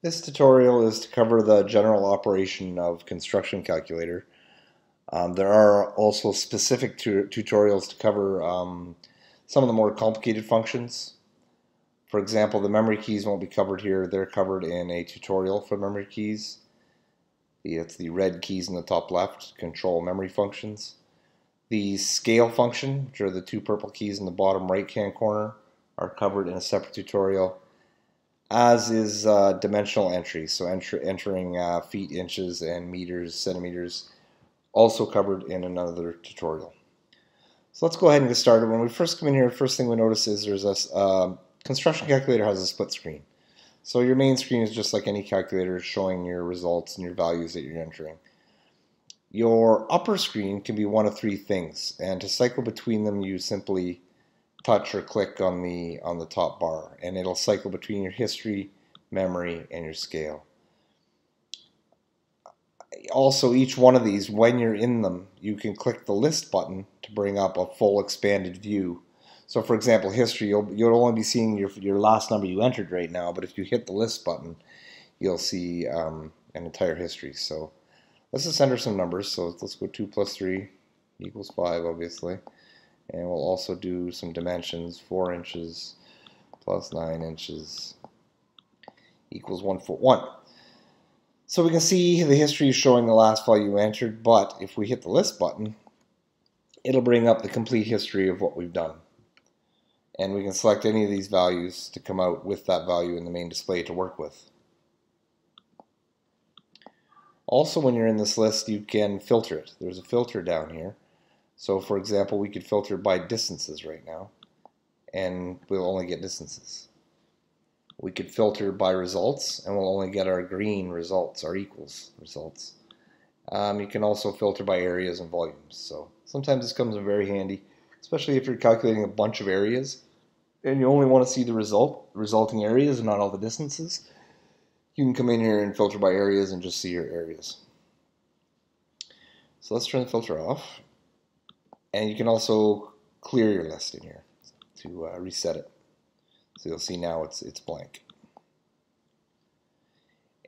This tutorial is to cover the general operation of construction calculator. There are also specific tutorials to cover some of the more complicated functions. For example, the memory keys won't be covered here. They're covered in a tutorial for memory keys. It's the red keys in the top left, control memory functions. The scale function, which are the two purple keys in the bottom right-hand corner, are covered in a separate tutorial, as is dimensional entry, so entering feet, inches, and meters, centimeters, also covered in another tutorial. So let's go ahead and get started. When we first come in here, the first thing we notice is there's a construction calculator has a split screen. So your main screen is just like any calculator, showing your results and your values that you're entering. Your upper screen can be one of three things, and to cycle between them you simply touch or click on the top bar, and it'll cycle between your history, memory, and your scale. Also, each one of these, when you're in them, you can click the list button to bring up a full expanded view. So for example, history, you'll only be seeing your last number you entered right now, but if you hit the list button, you'll see an entire history. So let's just enter some numbers. So let's go 2 plus 3 equals 5, obviously. And we'll also do some dimensions. 4 inches plus 9 inches equals 1 foot 1. So we can see the history is showing the last value you entered, but if we hit the list button, it'll bring up the complete history of what we've done. And we can select any of these values to come out with that value in the main display to work with. Also, when you're in this list, you can filter it. There's a filter down here. So for example, we could filter by distances right now, and we'll only get distances. We could filter by results, and we'll only get our green results, our equals results. You can also filter by areas and volumes. So sometimes this comes in very handy, especially if you're calculating a bunch of areas, and you only want to see the resulting areas and not all the distances. You can come in here and filter by areas and just see your areas. So let's turn the filter off. And you can also clear your list in here to reset it. So you'll see now it's blank.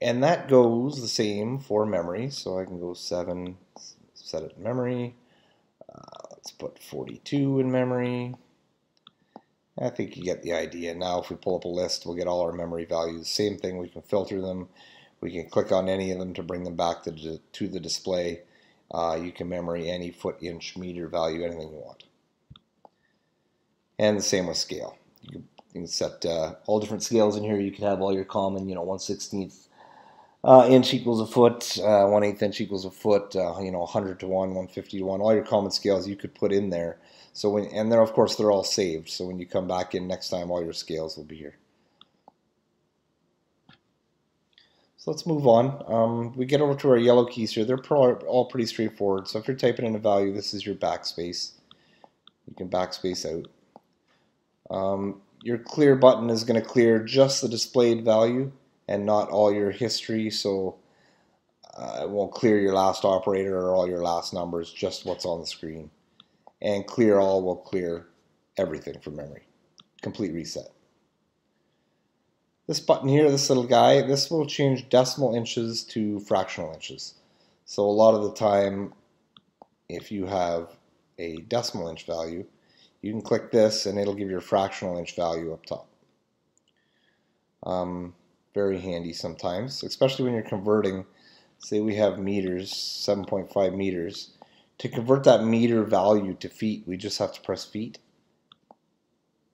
And that goes the same for memory. So I can go 7, set it in memory. Let's put 42 in memory. I think you get the idea. Now if we pull up a list, we'll get all our memory values. Same thing, we can filter them. We can click on any of them to bring them back to the display. You can memory any foot, inch, meter value, anything you want. And the same with scale. You can set all different scales in here. You can have all your common, 1/16 inch equals a foot, 1/8 inch equals a foot, 100 to 1, 150 to 1. All your common scales you could put in there. So and then of course they're all saved. So when you come back in next time, all your scales will be here. So let's move on. We get over to our yellow keys here. They're all pretty straightforward. So if you're typing in a value, this is your backspace. You can backspace out. Your clear button is going to clear just the displayed value and not all your history. So it won't clear your last operator or all your last numbers, just what's on the screen. And clear all will clear everything from memory. Complete reset. This button here, this little guy, this will change decimal inches to fractional inches. So a lot of the time, if you have a decimal inch value, you can click this and it'll give you a fractional inch value up top. Very handy sometimes, especially when you're converting. Say we have meters, 7.5 meters. To convert that meter value to feet, we just have to press feet,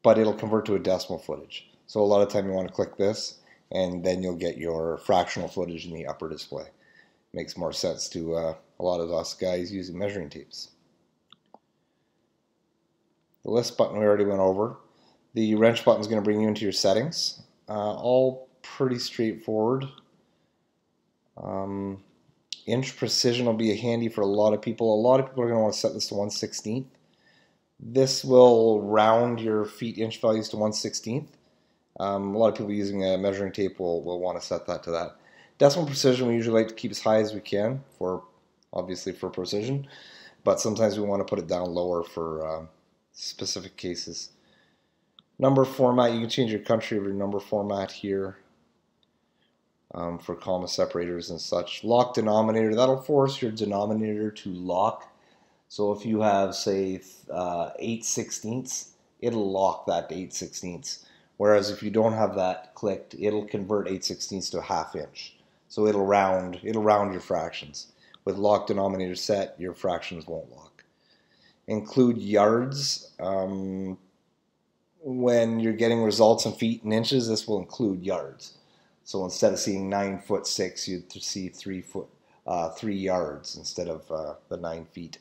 but it'll convert to a decimal footage. So a lot of time you want to click this, and then you'll get your fractional footage in the upper display. Makes more sense to a lot of us guys using measuring tapes. The list button we already went over. The wrench button is going to bring you into your settings. All pretty straightforward. Inch precision will be handy for a lot of people. A lot of people are going to want to set this to 1/16. This will round your feet inch values to 1/16. A lot of people using a measuring tape will want to set that to that. Decimal precision we usually like to keep as high as we can, obviously for precision, but sometimes we want to put it down lower for specific cases. Number format, you can change your country of your number format here. for comma separators and such. Lock denominator, that'll force your denominator to lock. So if you have, say, 8/16, it'll lock that to 8/16. Whereas if you don't have that clicked, it'll convert 8/16 to a ½ inch. So it'll round your fractions. With lock denominator set, your fractions won't lock. Include yards. When you're getting results in feet and inches, this will include yards. So instead of seeing 9'6", you'd see 3 yards instead of the 9 feet.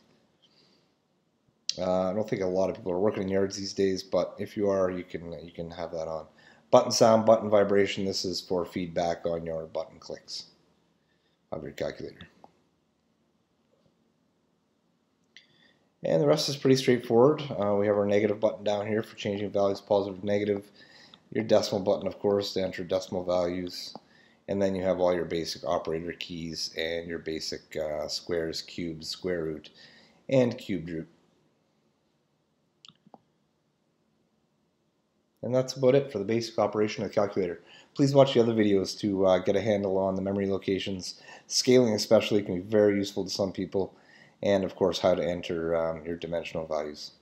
I don't think a lot of people are working in yards these days, but if you are, you can have that on. Button sound, button vibration. This is for feedback on your button clicks of your calculator. And the rest is pretty straightforward. We have our negative button down here for changing values, positive, negative. Your decimal button, of course, to enter decimal values. And then you have all your basic operator keys and your basic squares, cubes, square root, and cubed root. And that's about it for the basic operation of the calculator. Please watch the other videos to get a handle on the memory locations. Scaling especially can be very useful to some people. And of course how to enter your dimensional values.